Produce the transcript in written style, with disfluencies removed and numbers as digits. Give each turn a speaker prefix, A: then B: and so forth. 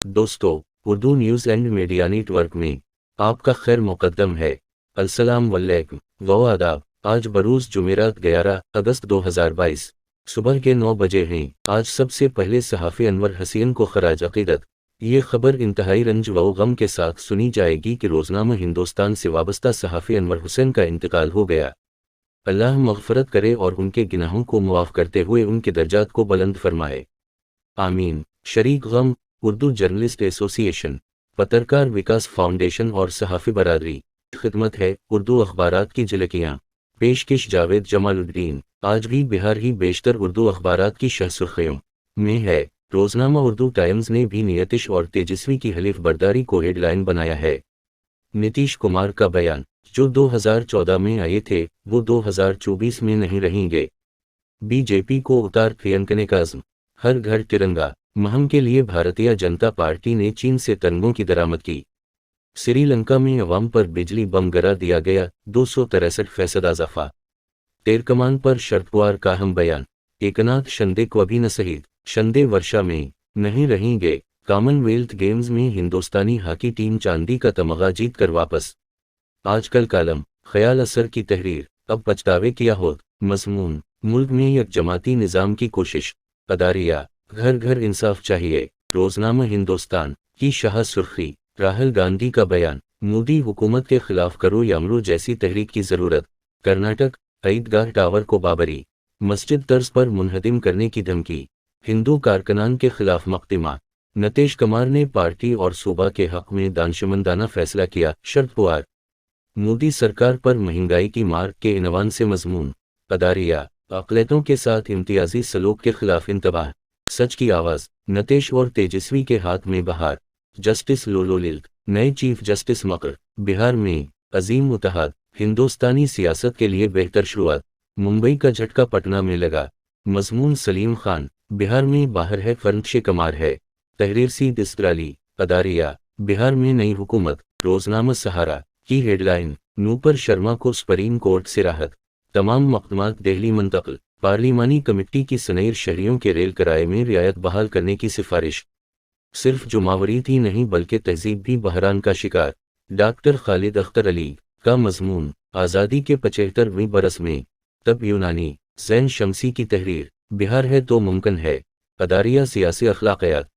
A: दोस्तों, Urdu news and media network में आपका खैर मुकद्दम है। अस्सलाम वालेकुम व आदाब। आज बरूज़ जुमेरात 11 अगस्त 2022 सुबह के 9 बजे हैं। आज सबसे पहले सहाफ़ी अनवर हसीन को खराज अक़ीदत। ये खबर इंतहाई रंज व गम के साथ सुनी जाएगी कि रोज़नामा हिंदुस्तान से वाबस्ता सहाफ़ी अनवर हुसैन का इंतकाल हो गया। अल्लाह मग़फ़रत करे और उनके गुनाहों को मुआफ़ करते हुए उनके दर्जात को बुलंद फरमाए, आमीन। शरीक गम, उर्दू जर्नलिस्ट एसोसिएशन, पत्रकार विकास फाउंडेशन और सहाफ़ी बरादरी खिदमत है। उर्दू अखबारात की झलकियाँ, पेशकश जावेद जमालुद्दीन। आज भी बिहार ही बेशतर उर्दू अखबारात की शह सुर्खियों में है। रोज़नामा उर्दू टाइम्स ने भी नियतिश और तेजस्वी की हलीफ बर्दारी को हेडलाइन बनाया है। नीतीश कुमार का बयान, जो 2014 में आए थे वो 2024 में नहीं रहेंगे। बीजेपी को उतार फेंकने का अज़्म, हर घर तिरंगा मुहिम के लिए भारतीय जनता पार्टी ने चीन से तिरंगों की दरामद की। श्रीलंका में अवाम पर बिजली बम गिरा दिया गया, 263% इजाफा। तेरकमान पर शरद पवार का अहम बयान, एकनाथ शिंदे को अभी न सहित शिंदे वर्षा में नहीं रहेंगे। कॉमनवेल्थ गेम्स में हिंदुस्तानी हॉकी टीम चांदी का तमगा जीत कर वापस। आजकल कालम, ख्याल असर की तहरीर, अब पछतावे किया हो। मज़मून, मुल्क में एक जमाती निज़ाम की कोशिश, अदारिया, घर घर इंसाफ चाहिए। रोज़नामा हिंदुस्तान की शाह सुर्खी, राहुल गांधी का बयान, मोदी हुकूमत के खिलाफ करो या मरो जैसी तहरीक की ज़रूरत। कर्नाटक, ईदगाह टावर को बाबरी मस्जिद तर्ज पर मुनहदिम करने की धमकी। हिंदू कारकुनान के खिलाफ मकदमा, नीतीश कुमार ने पार्टी और सूबा के हक में दानशमंदाना फैसला किया। शरद पवार, मोदी सरकार पर महंगाई की मार के इनवान से मज़मून। अदारिया, अक़लियतों के साथ इम्तियाजी सलूक के खिलाफ इंतबाह। सच की आवाज़, नीतीश और तेजस्वी के हाथ में बहार। जस्टिस लोलोलिल्त, नए चीफ जस्टिस मकर। बिहार में अजीम मुतहद, हिंदुस्तानी सियासत के लिए बेहतर शुरुआत। मुंबई का झटका पटना में लगा। मज़मून सलीम खान, बिहार में बाहर है फर्नशे कमार है। तहरीर सी दिस्त्राली, अदारिया, बिहार में नई हुकूमत। रोज़नामा सहारा की हेडलाइन, नूपुर शर्मा को सुप्रीम कोर्ट से राहत, तमाम मकदमात दिल्ली मुंतकिल। पार्लिमानी कमेटी की सनईर शहरियों के रेल किराए में रियायत बहाल करने की सिफारिश। सिर्फ जुमावरीत ही नहीं बल्कि तहजीब भी बहरान का शिकार। डॉक्टर खालिद अख्तर अली का मज़मून, आज़ादी के 75वें बरस में तब यूनानी। ज़ैन शमसी की तहरीर, बिहार है तो मुमकिन है। अदारिया, सियासी अखलाकियात,